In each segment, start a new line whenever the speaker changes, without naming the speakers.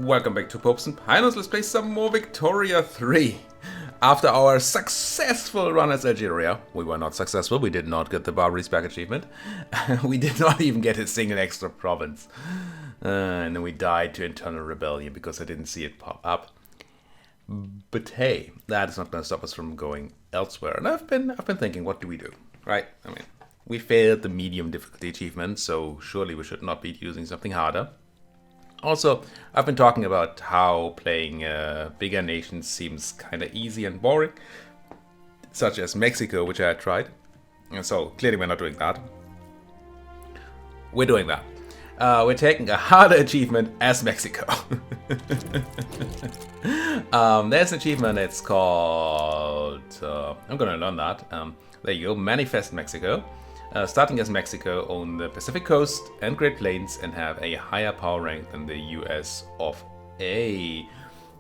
Welcome back to Popes and Pinos. Let's play some more Victoria 3. After our successful run as Algeria, we were not successful, we did not get the Barbary Back achievement. We did not even get a single extra province. And then we died to internal rebellion because I didn't see it pop up. But hey, that is not going to stop us from going elsewhere. And I've been thinking, what do we do? Right? I mean, we failed the medium difficulty achievement, so surely we should not be using something harder. Also, I've been talking about how playing bigger nations seems kind of easy and boring, such as Mexico, which I had tried. And so, clearly we're not doing that. We're doing that. We're taking a harder achievement as Mexico. There's an achievement, it's called... I'm gonna learn that. There you go, Manifest Mexico. Starting as Mexico, own the Pacific Coast and Great Plains and have a higher power rank than the US of A.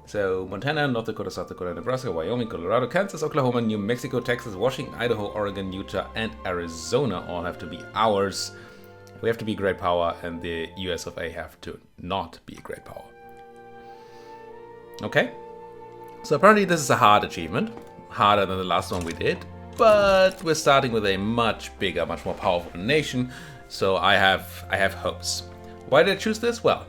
So Montana, North Dakota, South Dakota, Nebraska, Wyoming, Colorado, Kansas, Oklahoma, New Mexico, Texas, Washington, Idaho, Oregon, Utah, and Arizona all have to be ours. We have to be a great power, and the US of A have to not be a great power. Okay? So apparently this is a hard achievement. Harder than the last one we did. But we're starting with a much bigger, much more powerful nation, so I have hopes. Why did I choose this? Well,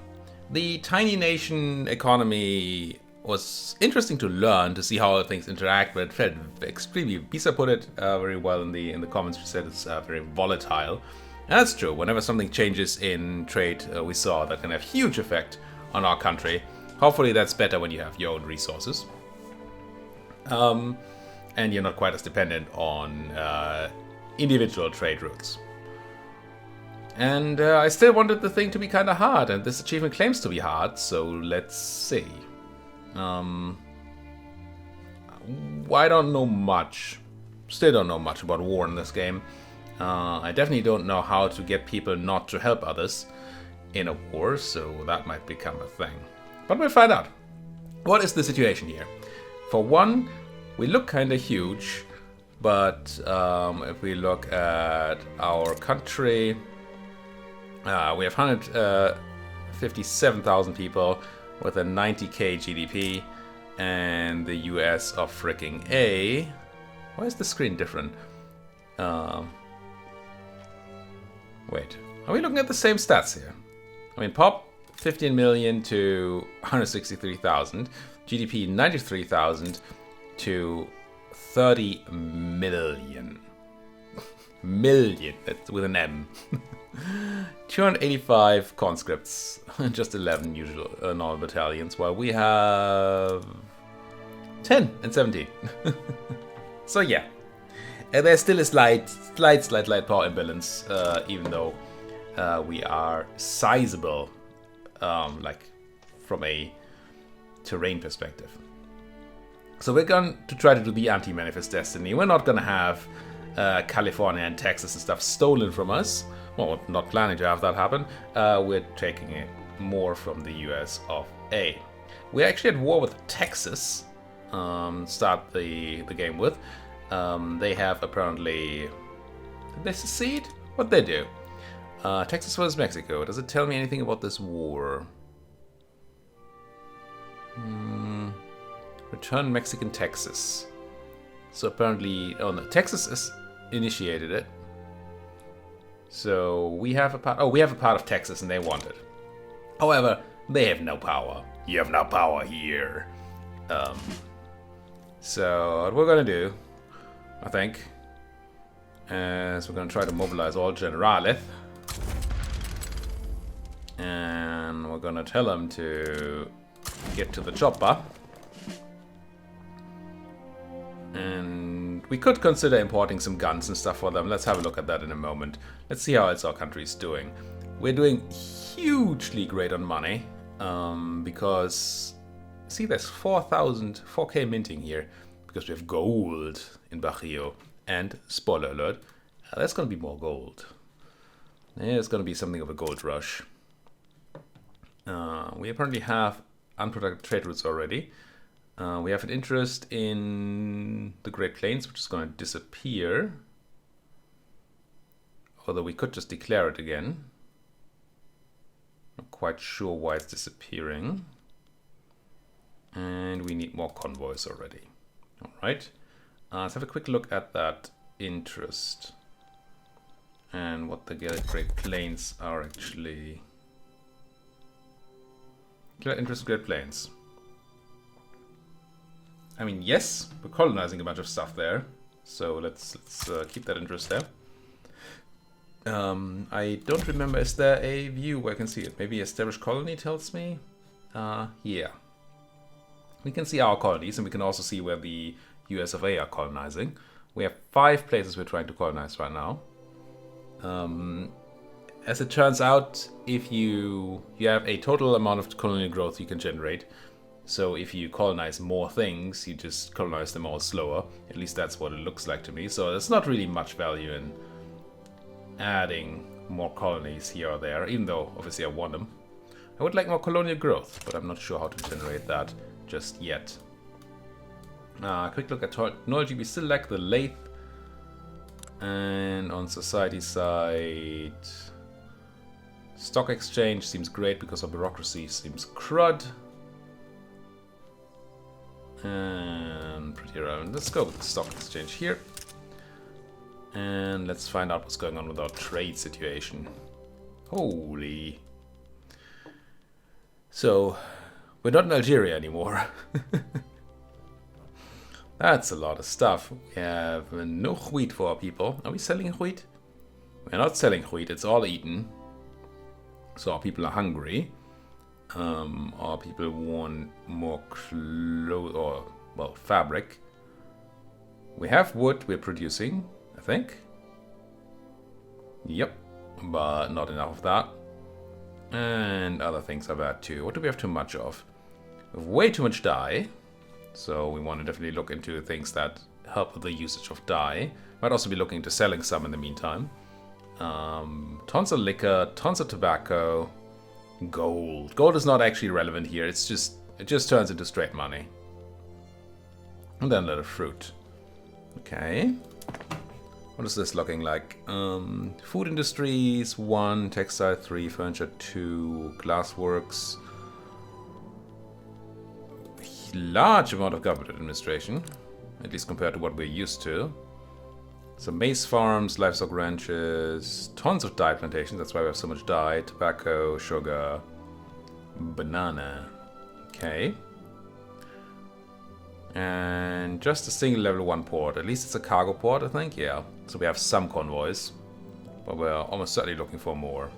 the tiny nation economy was interesting to learn, to see how things interact, but it felt extremely... Bisa put it very well in the comments. She said it's very volatile. And that's true. Whenever something changes in trade, we saw that can have huge effect on our country. Hopefully that's better when you have your own resources. And you're not quite as dependent on individual trade routes. And I still wanted the thing to be kind of hard, and this achievement claims to be hard, so let's see. I don't know much. Still don't know much about war in this game. I definitely don't know how to get people not to help others in a war, so that might become a thing. But we'll find out. What is the situation here? For one, we look kind of huge, but if we look at our country, we have 157,000 people with a 90k GDP, and the US of freaking A. Why is the screen different? Wait, are we looking at the same stats here? I mean, pop 15 million to 163,000, GDP 93,000. To 30 million. Million, that's with an M. 285 conscripts, just 11 usual normal battalions, while we have 10 and 17. So yeah, there's still a slight power imbalance, even though we are sizable, like from a terrain perspective. So we're going to try to do the anti-Manifest Destiny. We're not going to have California and Texas and stuff stolen from us. Well, not planning to have that happen. We're taking it more from the US of A. We're actually at war with Texas. Start the game with. They have apparently... Did they secede? What'd they do? Texas versus Mexico. Does it tell me anything about this war? Return Mexican Texas. So apparently, oh no, Texas has initiated it. So we have a part. Oh, we have a part of Texas, and they want it. However, they have no power. You have no power here. So what we're gonna do, I think, is we're gonna try to mobilize all generalith, and we're gonna tell them to get to the chopper. And we could consider importing some guns and stuff for them. Let's have a look at that in a moment. Let's see how else our country is doing. We're doing hugely great on money. Because, see, there's 4k minting here. Because we have gold in Barrio. And, spoiler alert, there's going to be more gold. There's going to be something of a gold rush. We apparently have unprotected trade routes already. We have an interest in the Great Plains, which is going to disappear. Although we could just declare it again. Not quite sure why it's disappearing. And we need more convoys already. All right. Let's have a quick look at that interest. And what the Great Plains are actually. Interest in Great Plains. I mean, yes, we're colonizing a bunch of stuff there. So let's keep that interest there. I don't remember, is there a view where I can see it? Maybe established colony tells me? Yeah. We can see our colonies, and we can also see where the US of A are colonizing. We have 5 places we're trying to colonize right now. As it turns out, if you have a total amount of colonial growth you can generate, so if you colonize more things, you just colonize them all slower. At least that's what it looks like to me. So there's not really much value in adding more colonies here or there, even though obviously I want them. I would like more colonial growth, but I'm not sure how to generate that just yet. Quick look at technology. We still lack the lathe. And on society side, stock exchange seems great because our bureaucracy seems crud. And pretty around. Let's go with the stock exchange here. And let's find out what's going on with our trade situation. Holy. So, we're not in Algeria anymore. That's a lot of stuff. We have no wheat for our people. Are we selling wheat? We're not selling wheat, it's all eaten. So our people are hungry. Our people want more clothes, or, well, fabric. We have wood we're producing, I think. Yep, but not enough of that. And other things are bad too. What do we have too much of? We have way too much dye. So we want to definitely look into things that help with the usage of dye. Might also be looking into selling some in the meantime. Tons of liquor, tons of tobacco, gold. Gold is not actually relevant here. It just turns into straight money. And then a little fruit. Okay. What is this looking like? Food industries 1, textile 3, furniture 2, glassworks. Large amount of government administration, at least compared to what we're used to. So maize farms, livestock ranches, tons of dye plantations, that's why we have so much dye, tobacco, sugar, banana. Okay. And just a single level 1 port, at least it's a cargo port, I think, yeah. So we have some convoys, but we're almost certainly looking for more.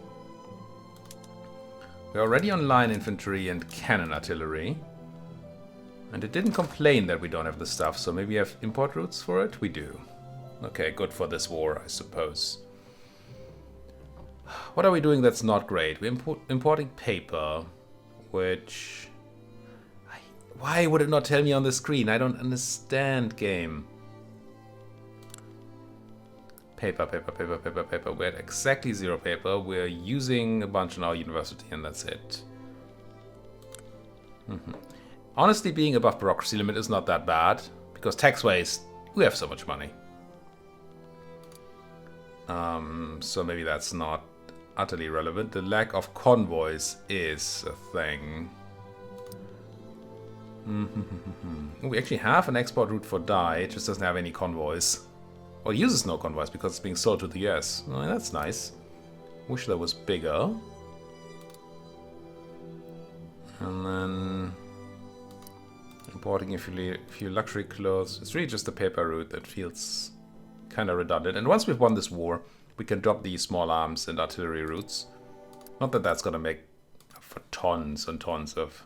We're already on line infantry and cannon artillery. And it didn't complain that we don't have the stuff, so maybe we have import routes for it? We do. Okay, good for this war, I suppose. What are we doing that's not great? We're importing paper, which... Why would it not tell me on the screen? I don't understand, game. Paper, paper, paper, paper, paper. We're at exactly 0 paper. We're using a bunch in our university, and that's it. Honestly, being above bureaucracy limit is not that bad, because tax-wise, we have so much money. So maybe that's not utterly relevant. The lack of convoys is a thing. We actually have an export route for dye, it just doesn't have any convoys. Or uses no convoys because it's being sold to the US. Oh, that's nice. Wish that was bigger. And then... importing a few luxury clothes. It's really just the paper route that feels kind of redundant. And once we've won this war, we can drop these small arms and artillery routes. Not that that's going to make for tons and tons of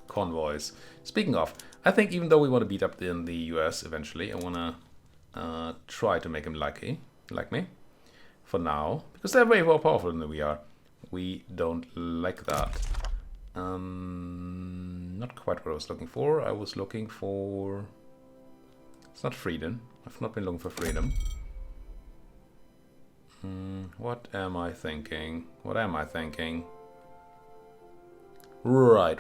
convoys. Speaking of, I think even though we want to beat up in the US eventually, I want to try to make him like me. For now. Because they're way more powerful than we are. We don't like that. Not quite what I was looking for. I was looking for... It's not freedom. I've not been looking for freedom. What am I thinking? What am I thinking? Right.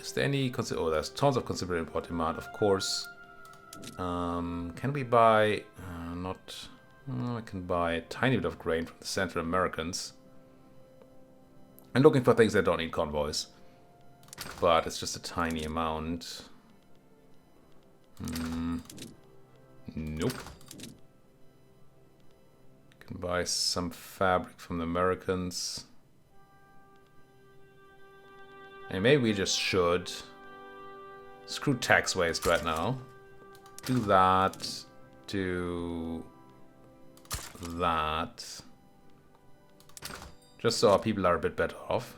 Is there any... Oh, there's tons of considerable import demand, of course. Can we buy... I can buy a tiny bit of grain from the Central Americans. I'm looking for things that don't need convoys. but it's just a tiny amount. Nope. Can buy some fabric from the Americans. And maybe we just should. Screw tax waste right now. Do that. Do that. Just so our people are a bit better off.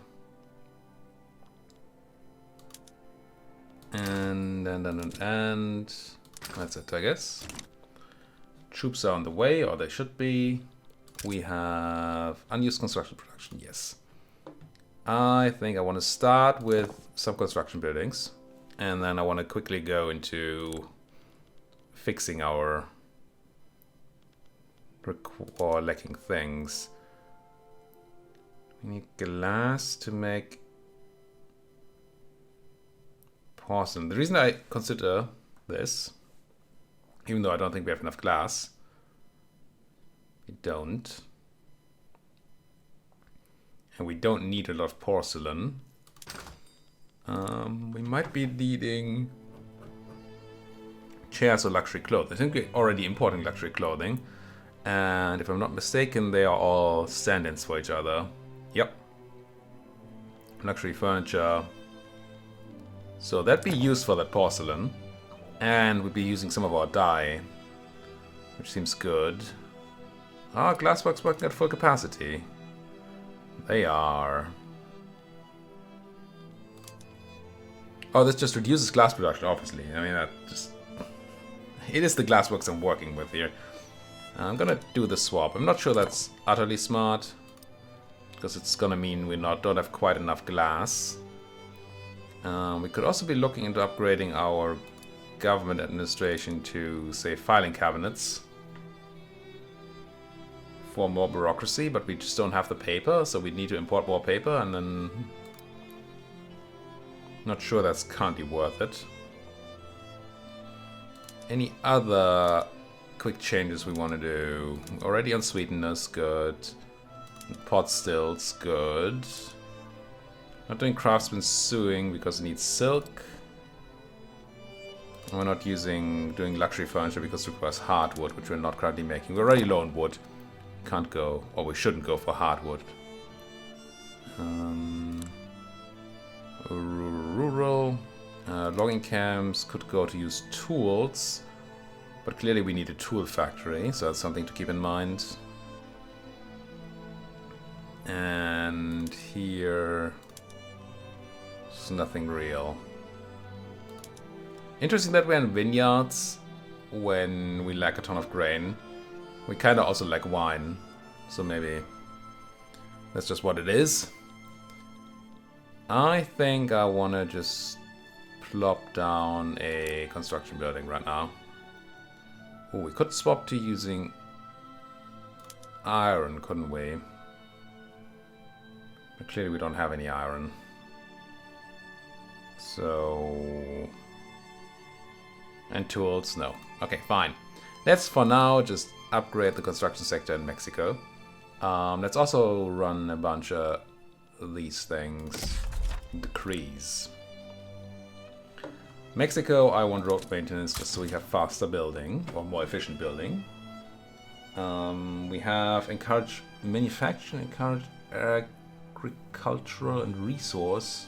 And that's it, I guess. Troops are on the way, or they should be. We have unused construction production, yes. I think I want to start with some construction buildings. And then I want to quickly go into fixing our lacking things. We need glass to make porcelain. The reason I consider this, even though I don't think we have enough glass, we don't. And we don't need a lot of porcelain. We might be needing chairs or luxury clothing. I think we're already importing luxury clothing. And if I'm not mistaken, they are all stand-ins for each other. Yep. Luxury furniture. So that'd be used for that porcelain. And we'd be using some of our dye, which seems good. Ah, glassworks working at full capacity. They are. Oh, this just reduces glass production, obviously. I mean, that just... It is the glassworks I'm working with here. I'm gonna do the swap. I'm not sure that's utterly smart, because it's gonna mean we don't have quite enough glass. We could also be looking into upgrading our government administration to, say, filing cabinets for more bureaucracy, but we just don't have the paper, so we need to import more paper, and then not sure that's currently worth it. Any other quick changes we want to do? Already on sweeteners, good. Pot stills, good. Not doing craftsman sewing because it needs silk. We're not doing luxury furniture because it requires hardwood, which we're not currently making. We're already low on wood. Can't go, or we shouldn't go for hardwood. Rural. Logging camps could go to use tools. But clearly we need a tool factory, so that's something to keep in mind. And here... there's nothing real. Interesting that we're in vineyards when we lack a ton of grain. We kind of also lack wine, so maybe that's just what it is. I think I want to just plop down a construction building right now. Oh, we could swap to using iron, couldn't we? But clearly we don't have any iron. So... and tools? No. Okay, fine. Let's for now just upgrade the construction sector in Mexico. Let's also run a bunch of these things. Decrees. Mexico, I want road maintenance just so we have faster building, or more efficient building. We have encourage manufacturing, encourage agricultural and resource.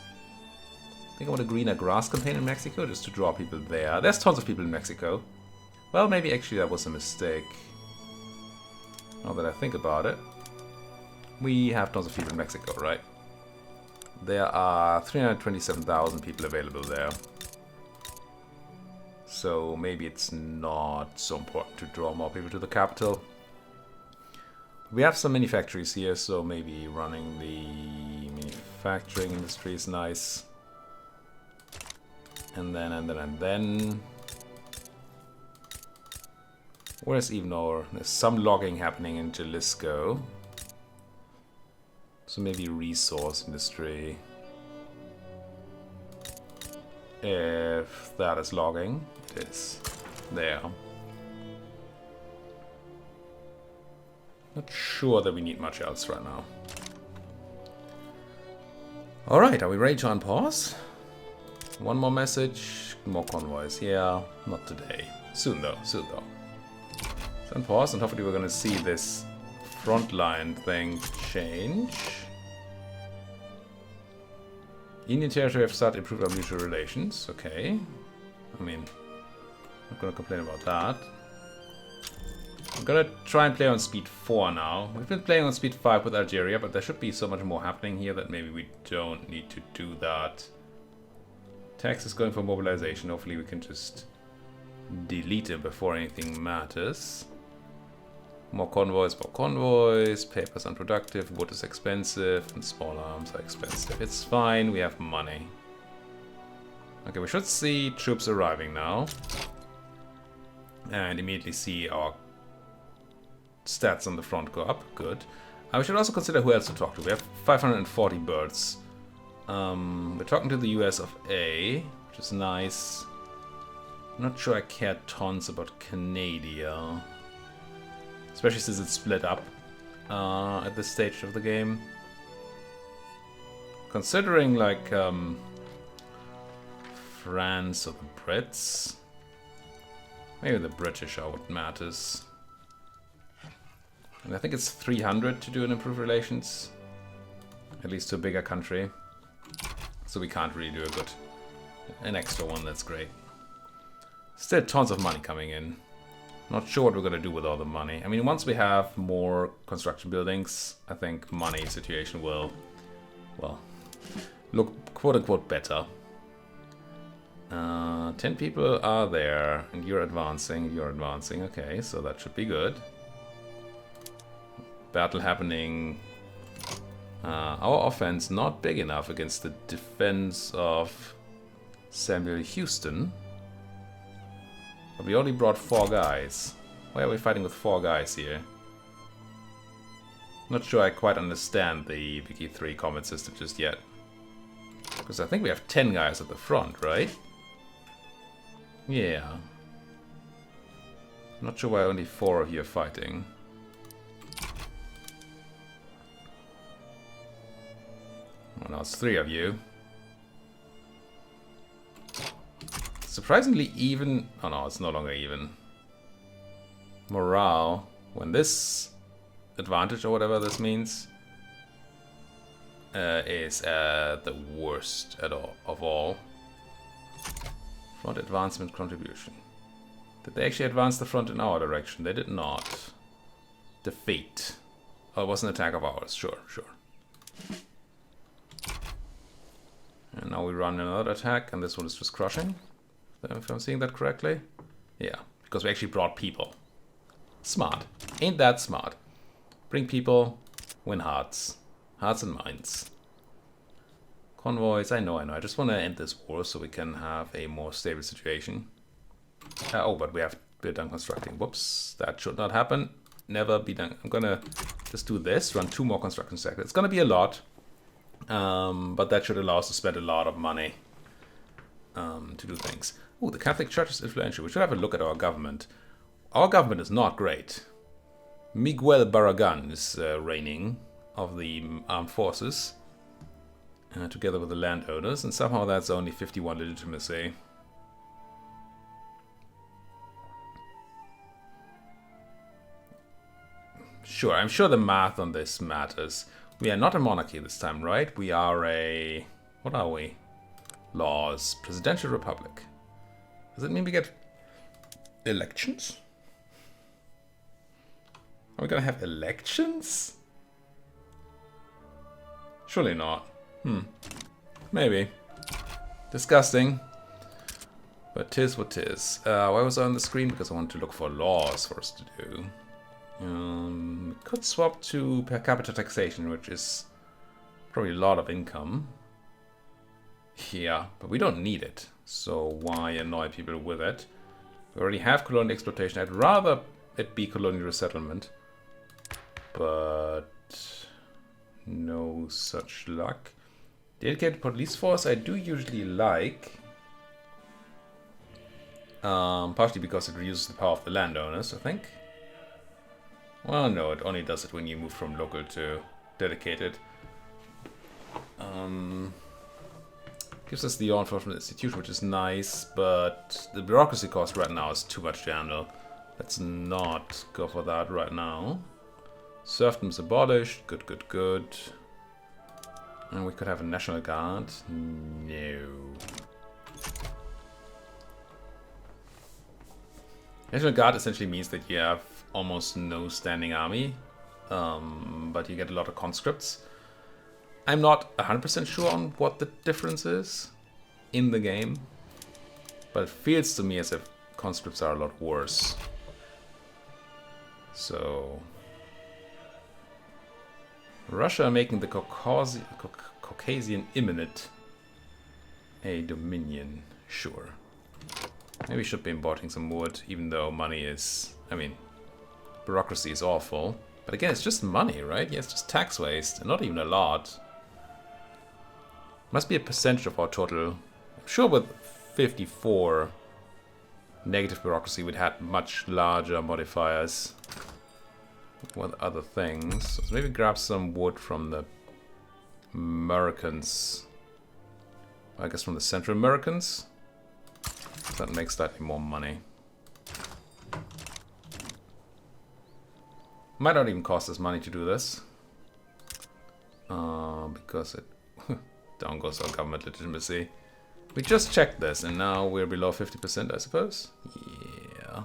I think I want a greener grass campaign in Mexico just to draw people there. There's tons of people in Mexico. Well, maybe actually that was a mistake. Now that I think about it. We have tons of people in Mexico, right? There are 327,000 people available there. So maybe it's not so important to draw more people to the capital. We have some manufactories here, so maybe running the manufacturing industry is nice. And then. Where's Evenor? There's some logging happening in Jalisco. So maybe resource industry. If that is logging, it is there. Not sure that we need much else right now. Alright, are we ready to unpause? One more message. More convoys. Yeah, not today. Soon though. Soon though. So on pause, and hopefully we're gonna see this front line thing change. Indian territory have started improved our mutual relations. Okay. I mean, I'm not gonna complain about that. I'm gonna try and play on speed 4 now. We've been playing on speed 5 with Algeria, but there should be so much more happening here that maybe we don't need to do that. Tax is going for mobilization. Hopefully we can just delete it before anything matters. More convoys, paper's unproductive, wood is expensive, and small arms are expensive. It's fine, we have money. Okay, we should see troops arriving now. And immediately see our stats on the front go up. Good. We should also consider who else to talk to. We have 540 birds. We're talking to the US of A, which is nice. I'm not sure I care tons about Canada. Especially since it's split up at this stage of the game. Considering like France or the Brits. Maybe the British are what matters. And I think it's 300 to do an improved relations. At least to a bigger country. So we can't really do an extra one, that's great. Still tons of money coming in. Not sure what we're going to do with all the money. I mean, once we have more construction buildings, I think money situation will, well, look quote-unquote better. 10 people are there, and you're advancing, okay, so that should be good. Battle happening. Our offense not big enough against the defense of Samuel Houston. But we only brought 4 guys. Why are we fighting with 4 guys here? Not sure I quite understand the Wiki 3 combat system just yet. Because I think we have 10 guys at the front, right? Yeah. Not sure why only 4 of you are fighting. Well, now it's 3 of you. Surprisingly even... Oh no, it's no longer even. Morale. When this advantage or whatever this means is the worst of all. Front advancement contribution. Did they actually advance the front in our direction? They did not. Defeat. Oh, it was an attack of ours. Sure. And now we run another attack, and this one is just crushing. If I'm seeing that correctly. Yeah, because we actually brought people. Smart. Ain't that smart? Bring people, win hearts. Hearts and minds. Convoys, I know. I just want to end this war so we can have a more stable situation. Oh, but we have we're done constructing. Whoops, that should not happen. Never be done. I'm gonna just do this, run 2 more construction sectors. It's gonna be a lot. But that should allow us to spend a lot of money to do things. Oh, the Catholic Church is influential. We should have a look at our government. Our government is not great. Miguel Barragan is reigning of the armed forces, together with the landowners, and somehow that's only 51 legitimacy. Sure, I'm sure the math on this matters. We are not a monarchy this time, right? We are a... What are we? Laws. Presidential republic. Does it mean we get elections? Are we gonna have elections? Surely not. Maybe. Disgusting. But 'tis what 'tis. Why was I on the screen? Because I want to look for laws for us to do. Could swap to per capita taxation, which is probably a lot of income. Yeah, but we don't need it. So why annoy people with it? We already have colonial exploitation. I'd rather it be colonial resettlement. But no such luck. Dedicated police force I do usually like. Partially because it reduces the power of the landowners, I think. Well, no, it only does it when you move from local to dedicated. Gives us the law enforcement institution, which is nice, but the bureaucracy cost right now is too much to handle. Let's not go for that right now. Serfdom is abolished. Good, good, good. And we could have a National Guard. No. National Guard essentially means that you have almost no standing army, but you get a lot of conscripts. I'm not 100% sure on what the difference is in the game, but it feels to me as if conscripts are a lot worse. So, Russia making the Caucasian Eminate a dominion, sure. Maybe we should be importing some wood, even though money is, I mean, bureaucracy is awful. But again, it's just money, right? Yeah, it's just tax waste, and not even a lot. Must be a percentage of our total. I'm sure with 54 negative bureaucracy we'd had much larger modifiers with other things. So maybe grab some wood from the Americans. I guess from the Central Americans. That makes slightly more money. Might not even cost us money to do this. Because it down goes our government legitimacy. We just checked this and now we're below 50%, I suppose. Yeah.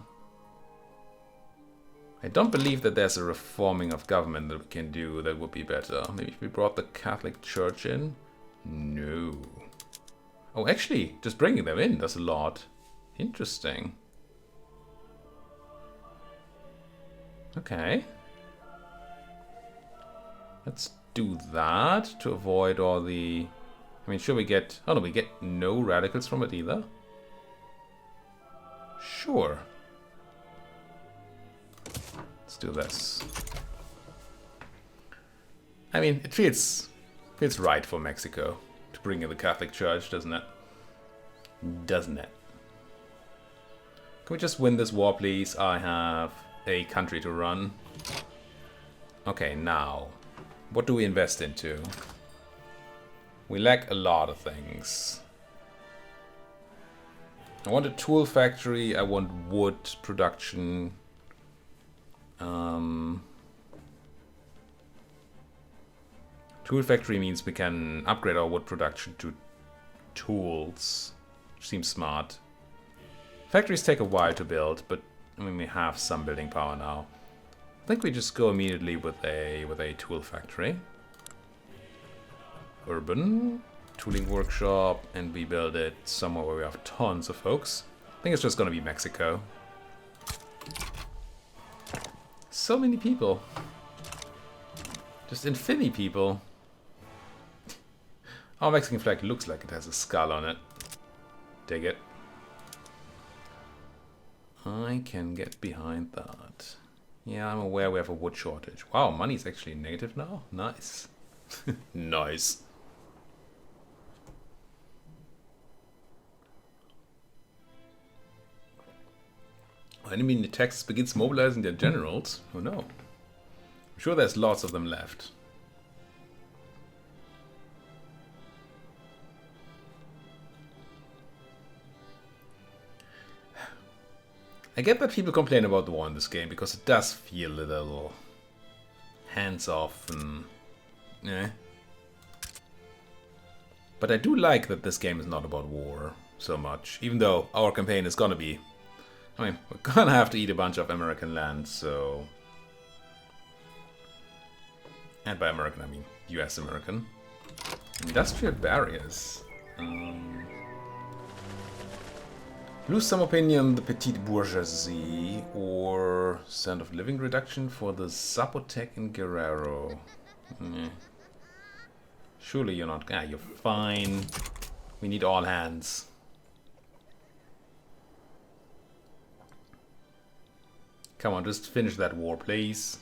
I don't believe that there's a reforming of government that we can do that would be better. Maybe if we brought the Catholic Church in? No. Oh, actually, just bringing them in does a lot. Interesting. Okay. Let's do that to avoid all the... I mean, should we get... Oh no, we get no radicals from it either. Sure. Let's do this. I mean, it feels right for Mexico to bring in the Catholic Church, doesn't it? Doesn't it? Can we just win this war, please? I have a country to run. Okay, now, what do we invest into? We lack a lot of things. I want a tool factory, I want wood production. Tool factory means we can upgrade our wood production to tools, which seems smart. Factories take a while to build, but I mean we have some building power now. I think we just go immediately with a tool factory. Urban tooling workshop, and we build it somewhere where we have tons of folks. I think it's just gonna be Mexico. So many people. Just infinity people. Our Mexican flag looks like it has a skull on it. Dig it. I can get behind that. Yeah, I'm aware we have a wood shortage. Wow, money's actually negative now? Nice. Nice. Enemy in Texas begins mobilizing their generals. Oh no. I'm sure there's lots of them left. I get that people complain about the war in this game because it does feel a little hands-off and... eh. But I do like that this game is not about war so much, even though our campaign is gonna be... I mean, we're gonna have to eat a bunch of American land, so... And by American, I mean US American. Industrial barriers. Lose some opinion, the petite bourgeoisie, or standard of living reduction for the Zapotec in Guerrero. Surely you're not... Ah, you're fine. We need all hands. Come on, just finish that war, please.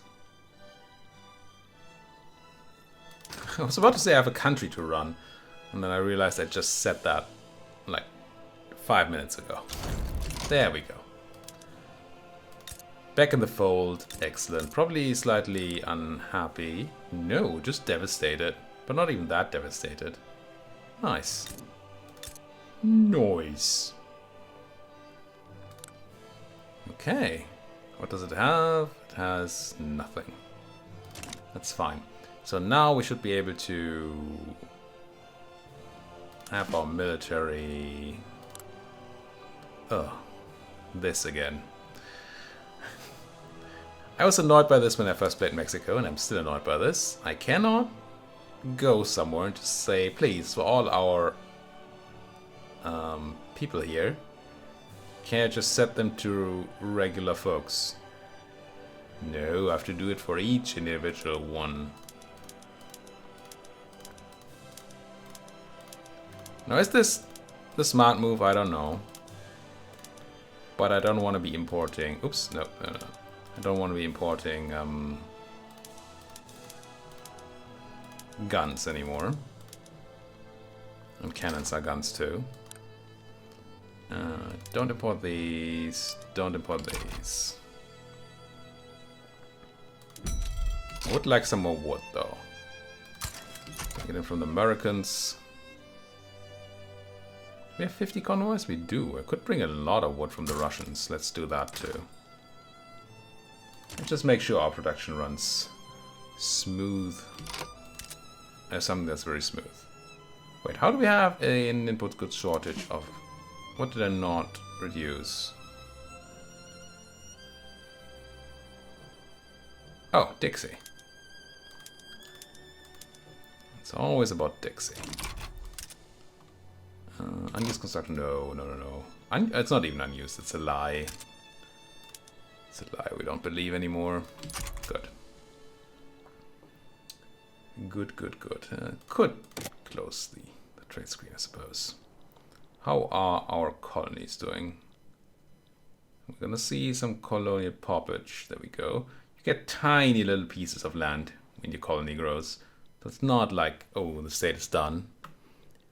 I was about to say I have a country to run, and then I realized I just said that like 5 minutes ago. There we go. Back in the fold. Excellent. Probably slightly unhappy. No, just devastated. But not even that devastated. Nice. Nice. Okay. What does it have? It has nothing. That's fine. So now we should be able to have our military... Oh, this again. I was annoyed by this when I first played Mexico, and I'm still annoyed by this. I cannot go somewhere and just say, please, for all our people here, can I just set them to regular folks? No, I have to do it for each individual one. Now, is this the smart move? I don't know. But I don't want to be importing... Oops, no. I don't want to be importing guns anymore. And cannons are guns too. Don't import these. Don't import these. I would like some more wood though. Get it from the Americans. We have 50 convoys? We do. I could bring a lot of wood from the Russians. Let's do that too. And just make sure our production runs smooth. Something that's very smooth. Wait, how do we have an input goods shortage of... What did I not reduce? Oh, Dixie. It's always about Dixie. Unused construction, no. It's not even unused, it's a lie. It's a lie we don't believe anymore. Good. Good. Could close the trade screen, I suppose. How are our colonies doing? We're gonna see some colonial poppage. There we go. You get tiny little pieces of land when your colony grows. So it's not like, oh, the state is done.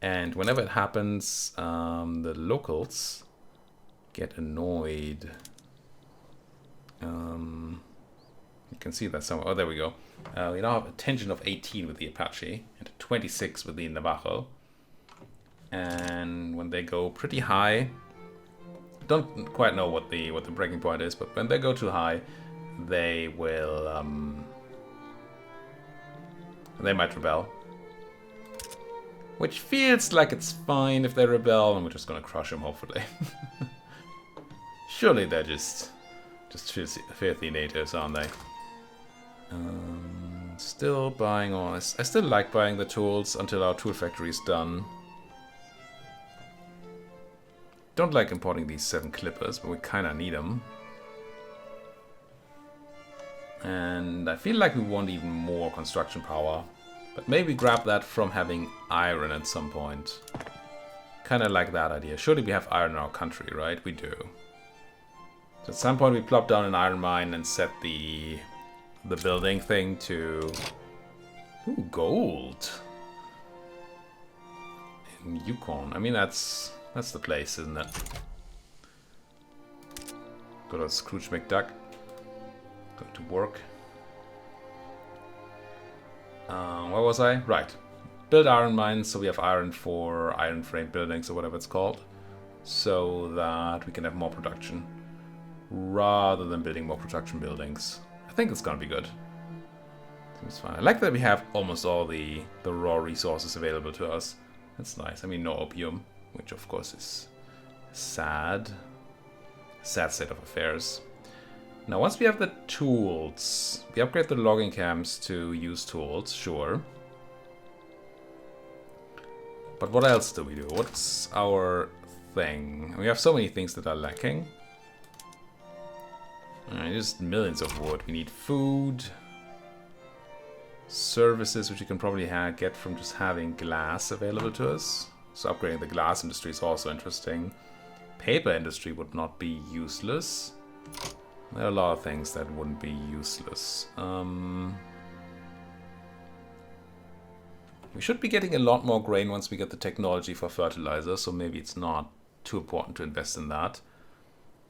And whenever it happens, the locals get annoyed. You can see that somewhere. Oh, there we go. We now have a tension of 18 with the Apache and 26 with the Navajo. And when they go pretty high, don't quite know what the breaking point is, but when they go too high, they will they might rebel. Which feels like it's fine if they rebel, and we're just gonna crush them, hopefully. Surely they're just filthy natives, aren't they? Still buying all this. I still like buying the tools until our tool factory is done. Don't like importing these 7 clippers, but we kinda need them. And I feel like we want even more construction power. But maybe grab that from having iron at some point. Kinda like that idea. Surely we have iron in our country, right? We do. So at some point we plop down an iron mine and set the building thing to... Ooh, gold. In Yukon. I mean, that's the place, isn't it? Good old Scrooge McDuck. Go to work. Where was I? Right. Build iron mines so we have iron for iron frame buildings or whatever it's called. So that we can have more production. Rather than building more production buildings. I think it's gonna be good. Seems fine. I like that we have almost all the raw resources available to us. That's nice. I mean, no opium, which of course is sad. Sad state of affairs. Now, once we have the tools, we upgrade the logging camps to use tools, sure. But what else do we do? What's our thing? We have so many things that are lacking. Just millions of wood. We need food. Services, which you can probably get from just having glass available to us. So upgrading the glass industry is also interesting. Paper industry would not be useless. There are a lot of things that wouldn't be useless. We should be getting a lot more grain once we get the technology for fertilizer, so maybe it's not too important to invest in that.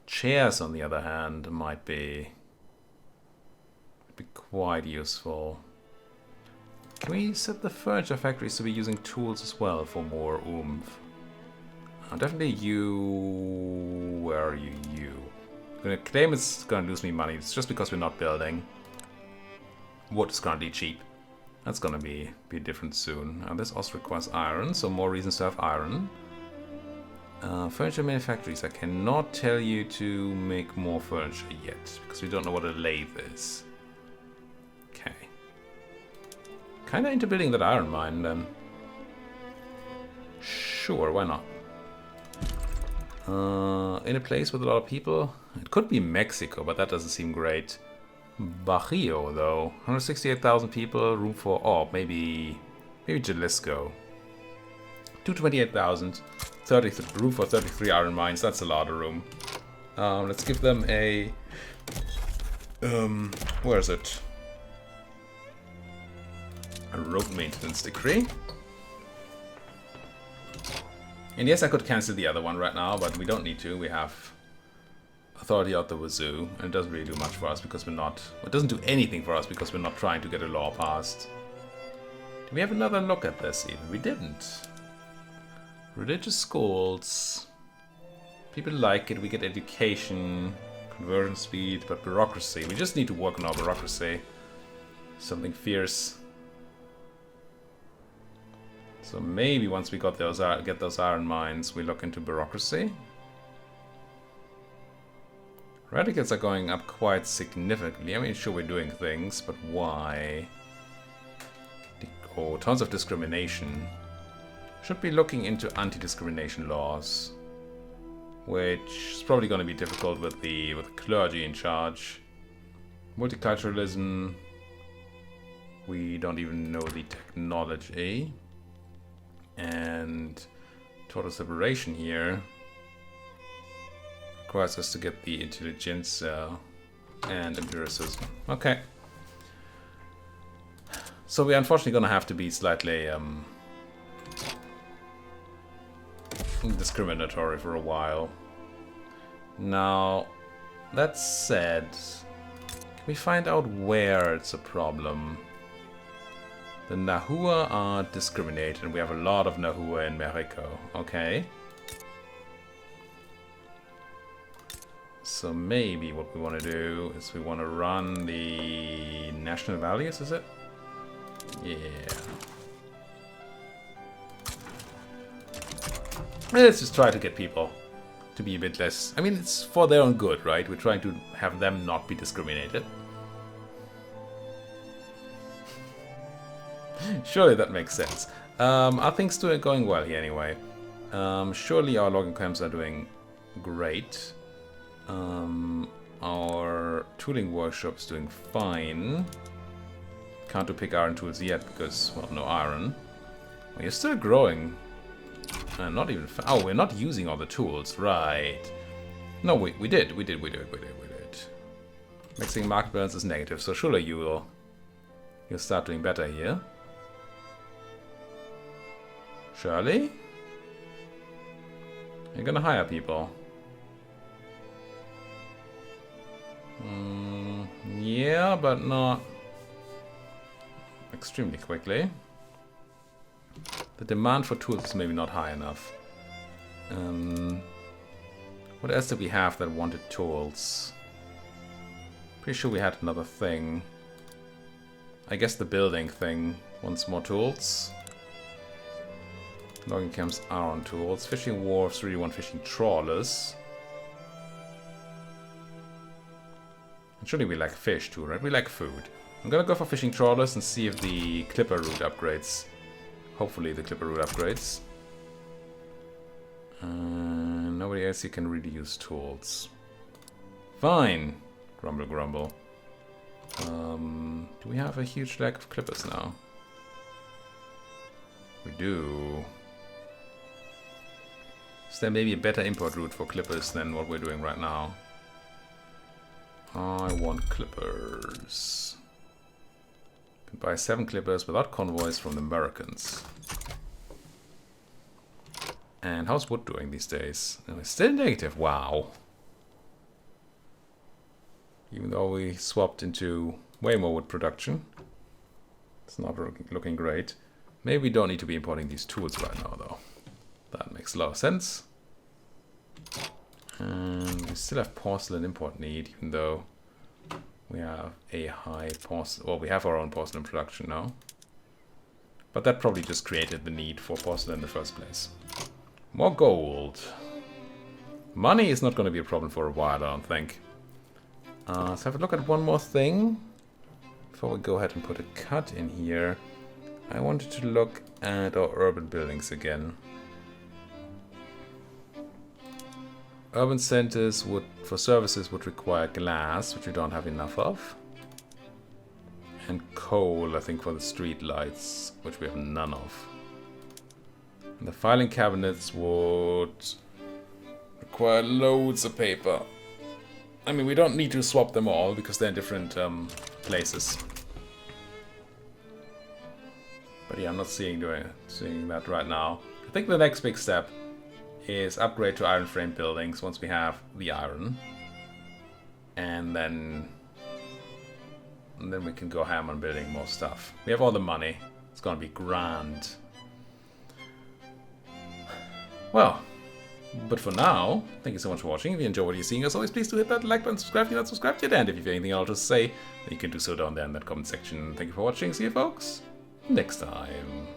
Chairs, on the other hand, might be quite useful. Can we set the furniture factories to be using tools as well for more oomph? Definitely you... Where are you? You. I'm gonna claim it's gonna lose me money. It's just because we're not building. Wood is currently cheap. That's gonna be different soon. This also requires iron, so more reasons to have iron. Furniture manufactories. I cannot tell you to make more furniture yet, because we don't know what a lathe is. Okay. Kinda into building that iron mine then. Sure, why not? In a place with a lot of people? It could be Mexico, but that doesn't seem great. Bajío, though. 168,000 people, room for... Oh, maybe Jalisco. 228,000. Room for 33 iron mines. That's a lot of room. Let's give them a... where is it? A road maintenance decree. And yes, I could cancel the other one right now, but we don't need to. We have authority out the wazoo, and it doesn't really do much for us because we're not... It doesn't do anything for us because we're not trying to get a law passed. Do we have another look at this even? We didn't. Religious schools. People like it. We get education, conversion speed, but bureaucracy. We just need to work on our bureaucracy. Something fierce. So maybe once we got those, get those iron mines, we look into bureaucracy. Radicals are going up quite significantly. I mean, sure, we're doing things, but why? Oh, tons of discrimination. Should be looking into anti-discrimination laws, which is probably going to be difficult with the clergy in charge. Multiculturalism. We don't even know the technology. And total separation here requires us to get the intelligence and empiricism. Okay. So we're unfortunately gonna have to be slightly discriminatory for a while. Now, that said, can we find out where it's a problem? The Nahua are discriminated, and we have a lot of Nahua in Mexico. Okay. So maybe what we want to do is we want to run the national values, is it? Yeah. Let's just try to get people to be a bit less... I mean, it's for their own good, right? We're trying to have them not be discriminated. Surely that makes sense. Are things going well here anyway? Surely our logging camps are doing great. Our tooling workshop's doing fine. Can't do pick iron tools yet because, well, no iron. Well, you're still growing. Not even... Oh, we're not using all the tools, right. No, we did. Mixing market balance is negative, so surely you'll start doing better here. Surely? You're gonna hire people. Yeah, but not extremely quickly. The demand for tools is maybe not high enough. What else did we have that wanted tools? Pretty sure we had another thing. I guess the building thing wants more tools. Logging camps are on tools. Fishing wharves really want fishing trawlers. And surely we like fish too, right? We like food. I'm gonna go for fishing trawlers and see if the clipper route upgrades. Hopefully the clipper route upgrades. Nobody else here can really use tools. Fine. Grumble, grumble. Do we have a huge lack of clippers now? We do. Is there maybe a better import route for clippers than what we're doing right now? I want clippers. Can buy 7 clippers without convoys from the Americans. And how's wood doing these days? Oh, it's still negative, wow. Even though we swapped into way more wood production. It's not looking great. Maybe we don't need to be importing these tools right now, though. That makes a lot of sense. We still have porcelain import need, even though we have a high porcelain... Well, we have our own porcelain production now. But that probably just created the need for porcelain in the first place. More gold. Money is not going to be a problem for a while, I don't think. Let's have a look at one more thing. Before we go ahead and put a cut in here, I wanted to look at our urban buildings again. Urban centers would, for services, would require glass, which we don't have enough of. And coal, I think, for the street lights, which we have none of. And the filing cabinets would require loads of paper. I mean, we don't need to swap them all because they're in different places. But yeah, I'm not seeing that right now. I think the next big step is upgrade to iron frame buildings once we have the iron. And then we can go ham on building more stuff. We have all the money. It's gonna be grand. Well, but for now, thank you so much for watching. If you enjoyed what you're seeing, as always, please do hit that like button, subscribe if you're not subscribed yet, and if you have anything else to say, then you can do so down there in that comment section. Thank you for watching. See you folks next time.